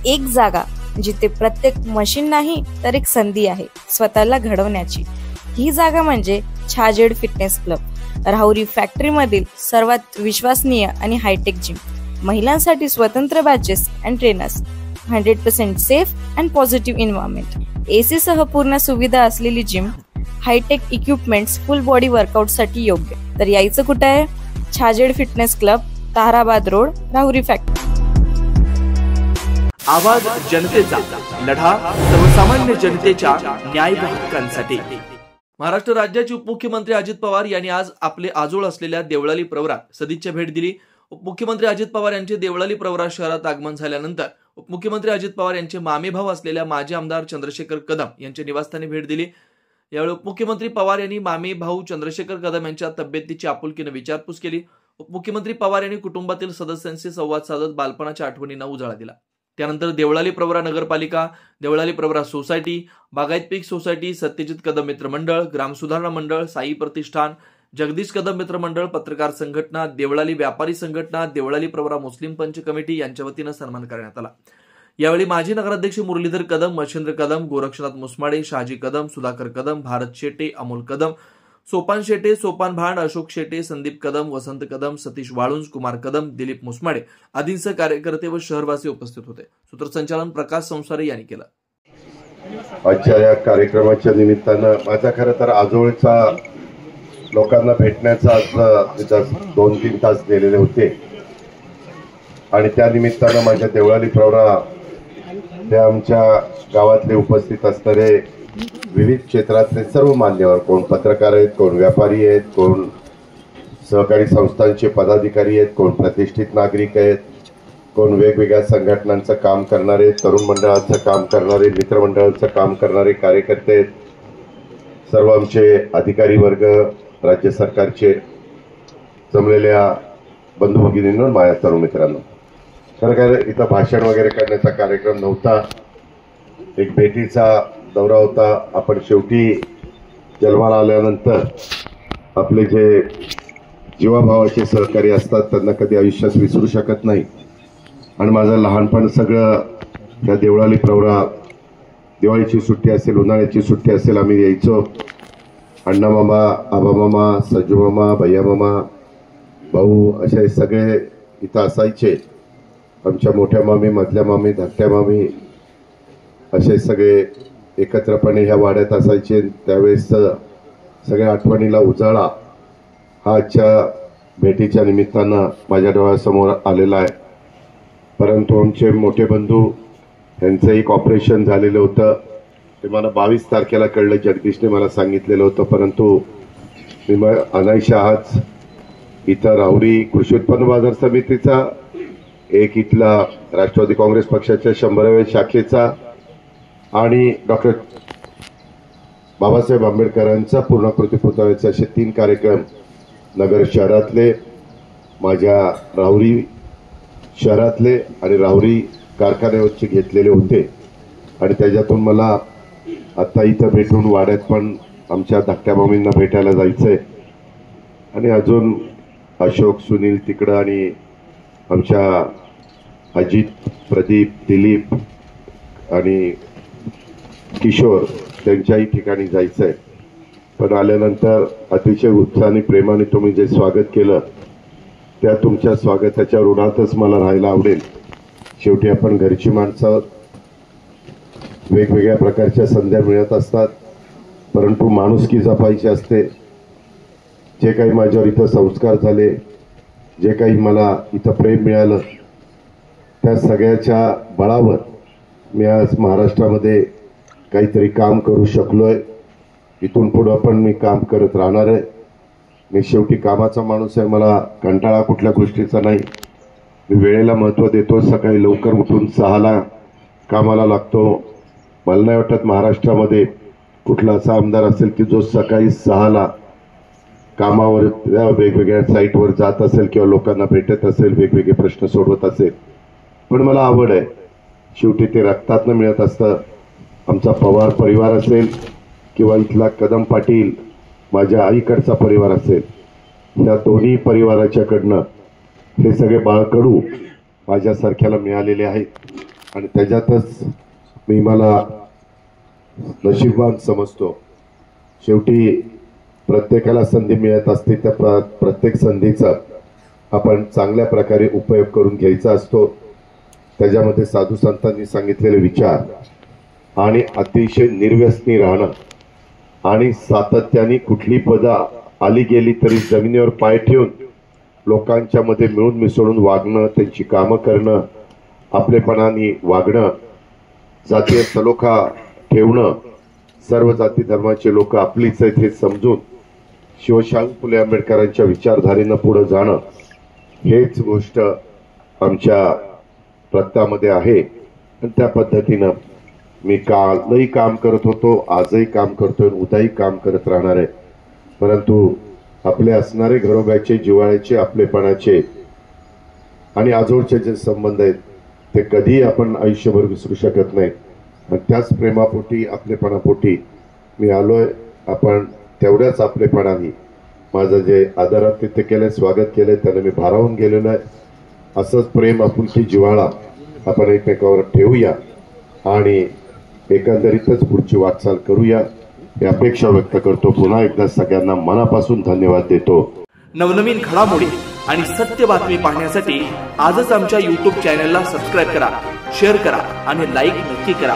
एक जागा जिथे प्रत्येक मशीन नाही तर एक संधी आहे स्वतःला घडवण्याची। ही जागा म्हणजे Chhajed fitness club, Rahuri factory मधील सर्वात विश्वसनीय आणि हायटेक जिम। महिलांसाठी स्वतंत्र batches and trainers, 100% safe and positive environment, AC सह पूर्ण सुविधा असलेली gym, hi tech equipments, full body workout साठी योग्य। तर यायचं कुठे आहे? Chhajed fitness club, Tarabad road, Rahuri factory. आवाज जनतेचा, लढा सर्वसामान्य जनतेच्या न्याय व हक्कांसाठी। महाराष्ट्र राज्याचे उपमुख्यमंत्री अजित पवार यांनी आज आपले आजोळ असलेल्या देवळाली प्रवरात सदिच्छा भेट दिली। उपमुख्यमंत्री अजित पवार यांचे देवळाली प्रवरा शहरात आगमन झाल्यानंतर उपमुख्यमंत्री अजित पवार यांचे मामे भाऊ असलेल्या माजी आमदार चंद्रशेखर कदम यांच्या निवासस्थानी भेट दिली। यावेळी उपमुख्यमंत्री पवार यांनी मामे भाऊ चंद्रशेखर कदम यांच्या तब्येतीची आपुलकीने विचारपूस केली। उपमुख्यमंत्री पवार यांनी कुटुंबातील सदस्यांशी संवाद साधत बालपणाच्या आठवणींना उजाळा दिला। त्यानंतर देवळाली प्रवरा नगरपालिका, देवळाली प्रवरा सोसायटी, बागायत पीक सोसायटी, सत्यजित कदम मित्र मंडळ, ग्राम सुधारणा मंडळ, साई प्रतिष्ठान, जगदीश कदम मित्र मंडळ, पत्रकार संघटना, देवळाली व्यापारी संघटना, देवळाली प्रवरा मुस्लिम पंच कमिटी यांच्या वतीनं सन्मान करण्यात आला। यावेळी माजी नगराध्यक्ष मुरलीधर कदम, मच्छिंद्र कदम, गोरक्षनाथ मुसमाडे, शहाजी कदम, सुधाकर कदम, भारत शेटे, अमोल कदम, सोपान शेटे, सोपान भांड, अशोक शेटे, संदीप कदम, वसंत कदम, सतीश वाळुंज, कुमार कदम, दिलीप मुसमाडे आदींसह कार्यकर्ते व शहरवासी उपस्थित होते। सूत्रसंचालन प्रकाश संसारे यांनी केलं। आजच्या या कार्यक्रमाच्या निमित्तानं माझा खरं तर आजोळचा लोकांना भेटण्याचा आज 2-3 तास गेलेले होते आणि त्या निमित्तानं माझ्या देवळाली प्रवरा ते आमच्या गावातले उपस्थित असणारे विविध क्षेत्रातले सर्व मान्यवर, कोण पत्रकार आहेत, कोण व्यापारी आहेत, कोण सहकारी संस्थांचे पदाधिकारी आहेत, कोण प्रतिष्ठित नागरिक आहेत, कोण वेगवेगळ्या संघटनांचं काम करणारे, तरुण मंडळाचं काम करणारे, मित्रमंडळाचं काम करणारे कार्यकर्ते आहेत, सर्व आमचे अधिकारी वर्ग, राज्य सरकारचे जमलेल्या बंधू भगिनींनो, माझ्या तरुण मित्रांनो, खरं काय इथं भाषण वगैरे करण्याचा कार्यक्रम नव्हता, एक भेटीचा दौरा होता। आपण शेवटी जन्माला आल्यानंतर आपले जे जीवाभावाचे सहकारी असतात त्यांना कधी आयुष्यात विसरू शकत नाही आणि माझं लहानपण सगळं त्या देवळाली प्रवरा, दिवाळीची सुट्टी असेल, उन्हाळ्याची सुट्टी असेल, आम्ही यायचो। अण्णा मामा, आबा मामा, सज्जू मामा, भैया मामा, भाऊ असे सगळे इथं असायचे। आमच्या मोठ्या मामी, मधल्या मामी, धाकट्या मामी असे सगळे एकत्रपणे ह्या वाड्यात असायचे। त्यावेळेस सगळ्या आठवणीला उजाळा हा आजच्या भेटीच्या निमित्तानं माझ्या डोळ्यासमोर आलेला आहे। परंतु आमचे मोठे बंधू यांचं एक ऑपरेशन झालेलं होतं, ते मला 22 तारखेला कळलं, जगदीशने मला सांगितलेलं होतं। परंतु मी अनायशा आज इथं राहुरी कृषी उत्पन्न बाजार समितीचा, एक इथला राष्ट्रवादी काँग्रेस पक्षाच्या 100व्या शाखेचा आणि डॉक्टर बाबासाहेब आंबेडकरांचा पूर्णाकृती पुतळ्याचे असे 3 कार्यक्रम नगर शहरातले, माझ्या राहुरी शहरातले आणि राहुरी कारखान्यावरचे घेतलेले होते आणि त्याच्यातून मला आता इथं भेटून वाड्यात पण आमच्या धाकट्या मामींना भेटायला जायचंय आणि अजून अशोक, सुनील तिकडं आणि आमच्या अजित, प्रदीप, दिलीप आणि किशोर त्यांच्याही ठिकाणी जायचंय। पण आल्यानंतर अतिशय उत्साहाने प्रेमाने तुम्ही जे स्वागत केलं त्या तुमच्या स्वागताच्या ऋणातच मला राहायला आवडेल। शेवटी आपण घरची माणसं, वेगवेगळ्या प्रकारच्या संध्या मिळत असतात, परंतु माणुसकी जपायची असते। जे काही माझ्यावर इथं संस्कार झाले, जे काही मला इथं प्रेम मिळालं, त्या सगळ्याच्या बळावर मी आज महाराष्ट्रामध्ये काहीतरी काम करू शकलोय। इथून पुढं पण मी काम करत राहणार आहे। मी शेवटी कामाचा माणूस आहे, मला कंटाळा कुठल्या गोष्टीचा नाही। मी वेळेला महत्त्व देतो, सकाळी लवकर उठून 6ला कामाला लागतो। मला नाही वाटत महाराष्ट्रामध्ये कुठला असा आमदार असेल की जो सकाळी 6ला कामावर वेगवेगळ्या साईटवर जात असेल किंवा लोकांना भेटत असेल, वेगवेगळे प्रश्न सोडवत असेल। पण मला आवड आहे, शेवटी ते रक्तातनं मिळत असतं। आमचा पवार परिवार असेल किंवा इथला कदम पाटील माझ्या आईकडचा परिवार असेल, या दोन्ही परिवाराच्याकडनं हे सगळे बाळकडू माझ्यासारख्याला मिळालेले आहेत। आणि त्याच्यातच मी मला नशीबवान समजतो. शेवटी प्रत्येकाला संधी मिळत असते, त्या प्रत्येक संधीचा आपण चांगल्या प्रकारे उपयोग करून घ्यायचा असतो. त्याच्यामध्ये साधू संतांनी सांगितलेले विचार आणि अतिशय निर्व्यसनी राहणं आणि सातत्याने कुठली पदं आली गेली तरी जमिनीवर पाय ठेवून लोकांच्या मध्ये मिळून मिसळून वागणं, त्यांची कामं करणं, आपलेपणाने वागणं, जातीय सलोखा ठेवणं, सर्व जाती धर्माचे लोक आपलीच आहेत हे समजून शिवशाहू फुले आंबेडकरांच्या विचारधारेनं पुढे जाणं, हेच गोष्ट आमच्या रक्तामध्ये आहे. आणि त्या पद्धतीनं मी कालही काम करत होतो, आजही काम करतोय, उद्याही काम करत राहणार आहे. परंतु आपले असणारे घरोब्याचे, जिव्हाळ्याचे, आपलेपणाचे आणि आजोळचे जे संबंध आहेत ते कधीही आपण आयुष्यभर विसरू शकत नाही. आणि त्याच प्रेमापोटी, आपलेपणापोटी मी आलोय. आपण तेवढ्याच आपलेपणाने माझं जे आदरातिथ्य केलंय, स्वागत केलंय, त्याने मी भारावून गेलेलो आहे. असंच प्रेम, आपुलकी, जिव्हाळा आपण एकमेकावर ठेवूया आणि एकंदरीतच पुढची वाटचाल करूया ही अपेक्षा व्यक्त करतो. पुन्हा एकदा सगळ्यांना मनापासून धन्यवाद देतो. नवनवीन घडामोडी आणि सत्य बातमी पाहण्यासाठी आजच आमच्या YouTube चॅनलला सबस्क्राईब करा, शेअर करा आणि लाईक नक्की करा.